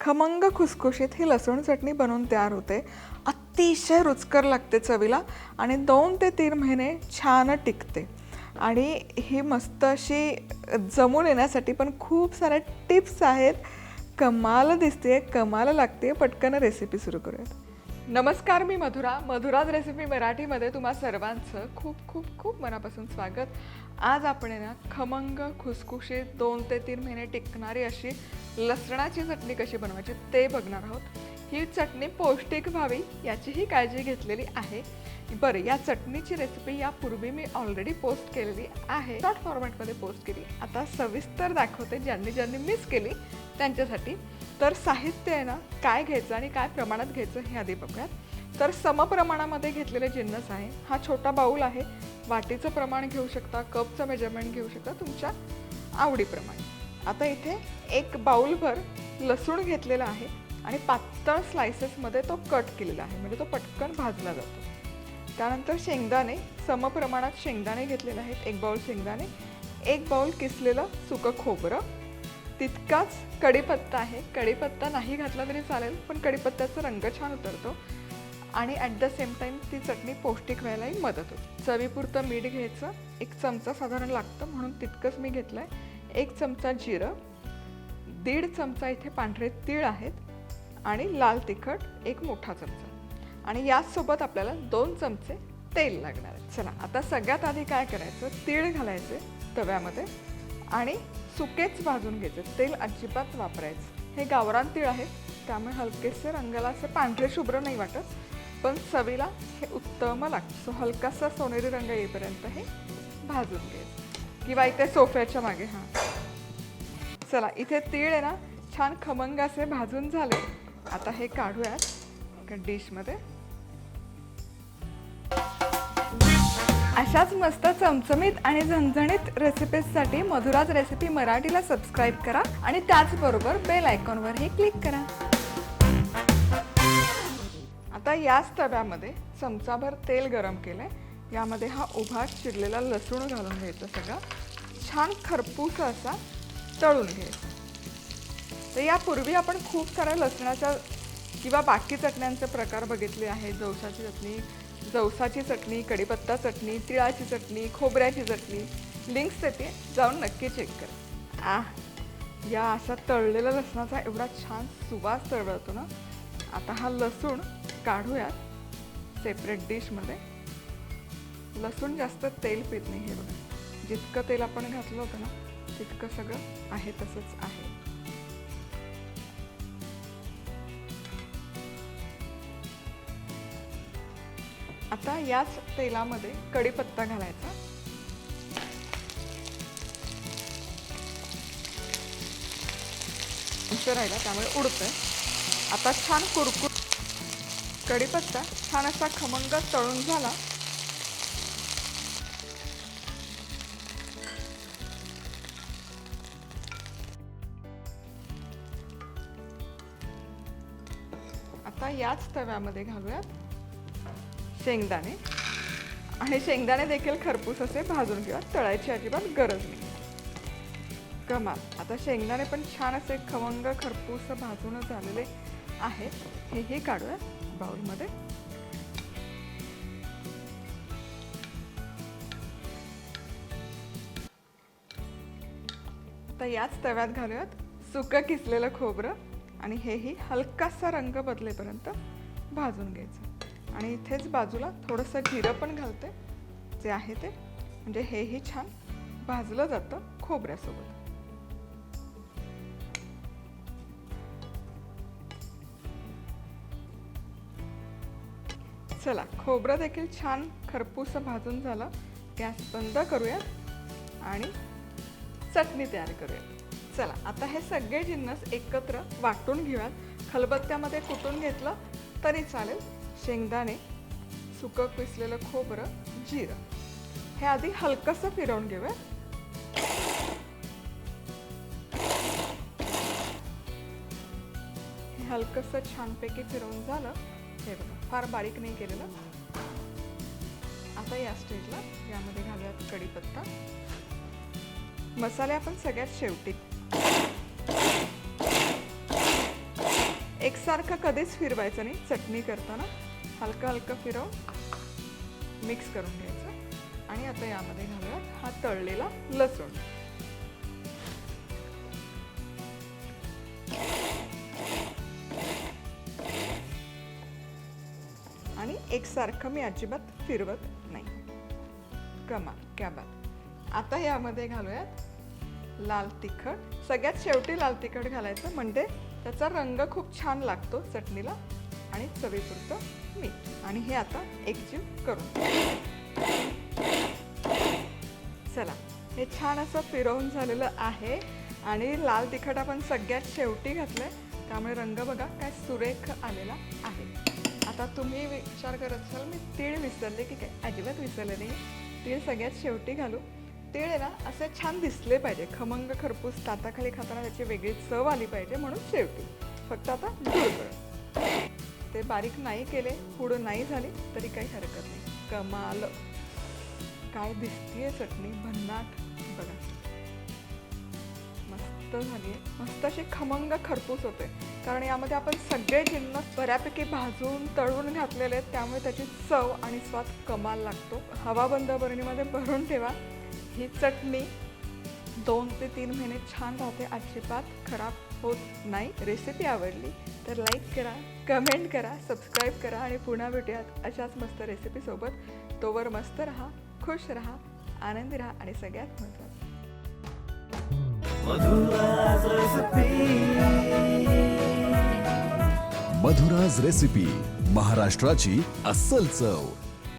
खमंग खुसखुशीत ही लसूण चटणी बनवून तयार होते. अतिशय रुचकर लागते चवीला आणि 2 ते 3 महिने छान टिकते. आणि ही मस्त अशी जमून येण्यासाठी पण खूप साऱ्या टिप्स आहेत. कमाल दिसते, कमाल लागते. पटकन रेसिपी सुरू करूयात. नमस्कार, मी मधुराज रेसिपी मराठीमध्ये तुम्हा सर्वांचं खूप खूप खूप मनापासून स्वागत. आज आपण ना खमंग खुसखुशीत 2 ते 3 महिने टिकणारी अशी लसणाची चटणी कशी बनवायची ते बघणार आहोत. ही चटणी पौष्टिक व्हावी याचीही काळजी घेतलेली आहे. बरं, या चटणीची रेसिपी यापूर्वी मी ऑलरेडी पोस्ट केलेली आहे, शॉर्ट फॉर्मॅटमध्ये पोस्ट केली. आता सविस्तर दाखवते ज्यांनी मिस केली त्यांच्यासाठी. तर साहित्य आहे ना, काय घ्यायचं आणि काय प्रमाणात घ्यायचं हे आधी बघूयात. तर समप्रमाणामध्ये घेतलेले जिन्नस आहे. हा छोटा बाऊल आहे. वाटीचं प्रमाण घेऊ शकता, कपचं मेजरमेंट घेऊ शकता तुमच्या आवडीप्रमाणे. आता इथे 1 बाऊलभर लसूण घेतलेला आहे आणि पातळ स्लायसेसमध्ये तो कट केलेला आहे, म्हणजे तो पटकन भाजला जातो. त्यानंतर शेंगदाणे, समप्रमाणात शेंगदाणे घेतलेले आहेत. 1 बाऊल शेंगदाणे, 1 बाऊल किसलेलं सुकं खोबरं, तितकाच कढीपत्ता आहे. कढीपत्ता नाही घातला तरी चालेल, पण कढीपत्त्याचा रंग छान उतरतो आणि ॲट द सेम टाईम ती चटणी पौष्टिक व्हायलाही मदत होते. चवीपुरतं मीठ घ्यायचं, 1 चमचा साधारण लागतं म्हणून तितकंच मी घेतलं आहे. 1 चमचा जिरं, 1.5 चमचा इथे पांढरे तीळ आहेत आणि लाल तिखट 1 मोठा चमचा. आणि याचसोबत आपल्याला 2 चमचे तेल लागणार आहे. चला, आता सगळ्यात आधी काय करायचं, तीळ घालायचे तव्यामध्ये आणि सुकेच भाजून घ्यायचे. तेल अजिबात वापरायचं. हे गावरान तीळ आहेत, त्यामुळे हलकेसे रंगाला असे पांढरे शुभ्र नाही वाटत, पण चवीला हे उत्तम लागतं. सो हलकासा सोनेरी रंग येईपर्यंत हे भाजून घ्यायचं, किंवा इथे सोफ्याच्या मागे. हां, चला, इथे तीळ आहे ना छान खमंग असे भाजून झाले. आता हे काढूयात डिशमध्ये. अशाच मस्त चमचमीत आणि झणझणीत रेसिपीजसाठी मधुराज रेसिपी मराठीला सबस्क्राईब करा आणि त्याचबरोबर बेल आयकॉनवरही क्लिक करा. आता याच तव्यामध्ये चमचाभर तेल गरम केलंय. यामध्ये हा उभा चिरलेला लसूण घालून घ्यायचा. सगळा छान खरपूस असा तळून घ्यायचा. तर यापूर्वी आपण खूप साऱ्या लसणाच्या किंवा बाकी चटण्यांचे प्रकार बघितले आहेत. जवसाची चटणी, कढीपत्ता चटणी, तिळाची चटणी, खोबऱ्याची चटणी. लिंक्स देते, जाऊन नक्की चेक करा. या अशा तळलेल्या लसणाचा एवढा छान सुवास तळवतो ना. आता हा लसूण काढूयात सेपरेट डिशमध्ये. लसूण जास्त तेल पित नाही. हे बघा, जितकं तेल आपण घातलं होतं ना तितकं सगळं आहे तसंच आहे. आता याच तेलामध्ये कढीपत्ता घालायचा. राहिला त्यामुळे उडतंय. आता छान कुरकुर कढीपत्ता छान असा खमंग तळून झाला. आता याच तव्यामध्ये घालूयात शेंगदाणे. आणि शेंगदाणे देखील खरपूस असे भाजून घेऊया. तळायची अजिबात गरज नाही. कमाल. आता शेंगदाणे पण छान असे खमंग खरपूस भाजून झालेले आहेत. हे काढूया बाउलमध्ये. आता याच तव्यात घालूयात सुकं किसलेलं खोबरं आणि हेही हलकासा रंग बदलेपर्यंत भाजून घ्यायचं. आणि इथेच बाजूला थोडंसं जिरं पण घालते, जे आहे ते, म्हणजे हेही छान भाजलं जातं खोबऱ्यासोबत. चला, खोबरं देखील छान खरपूस भाजून झालं. गॅस बंद करूयात आणि चटणी तयार करूयात. चला, आता हे सगळे जिन्नस एकत्र वाटून घेऊयात. खलबत्त्यामध्ये कुटून घेतलं तरी चालेल. शेंगदाणे, सुकं पिसलेलं खोबरं, जिरं हे आधी हलकंसं फिरवून घेऊया. हे हलकंसं छानपैकी फिरवून झालं. हे बघा, फार बारीक नाही केलेलं. आता या स्टेजला यामध्ये घालूयात कढीपत्ता. मसाले आपण सगळ्यात शेवटी एकसारखं कधीच फिरवायचं नाही. चटणी करताना हलकं हलकं फिरवून मिक्स करून घ्यायचं. आणि आता यामध्ये घालूया हा तळलेला लसूण. आणि एकसारखं मी अजिबात फिरवत नाही. कमाल, क्या बात. आता यामध्ये घालूयात लाल तिखट. सगळ्यात शेवटी लाल तिखट घालायचं, म्हणजे त्याचा रंग खूप छान लागतो चटणीला. आणि चवीपुरतं मीठ. आणि हे आता एकजीव करून. चला, हे छान असं फिरवून झालेलं आहे. आणि लाल तिखट आपण सगळ्यात शेवटी घातलंय, त्यामुळे रंग बघा काय सुरेख आलेला आहे. आता तुम्ही विचार करत असाल मी तीळ विसरले की काय. अजिबात विसरले नाही. तीळ सगळ्यात शेवटी घालू. तीळ आहे ना असे छान दिसले पाहिजे, खमंग खरपूस, ताटाखाली खाताना त्याची वेगळी चव आली पाहिजे, म्हणून शेवटी. फक्त आता गुळ. ते बारीक नाही केले, पूड नाही झाली तरी काही हरकत नाही. कमाल, काय दिसतीये चटणी भन्नाट. बघा मस्त झाली आहे. मस्त अशी खमंग खरपूस होते, कारण यामध्ये आपण सगळे जिन्नस बऱ्यापैकी भाजून तळून घातलेले आहेत, त्यामुळे त्याची चव आणि स्वाद कमाल लागतो. हवाबंद बरणीमध्ये भरून ठेवा. ही चटणी 2 ते 3 महिने छान राहते, अजिबात खराब होत नाही. रेसिपी आवडली तर लाईक करा, कमेंट करा, सबस्क्राईब करा आणि पुन्हा भेटूयात अशाच मस्त रेसिपीसोबत. तोवर मस्त राहा, खुश राहा, आनंदी राहा आणि सगळ्यात महत्त्वाचं मधुराज रेसिपी, महाराष्ट्राची अस्सल चव.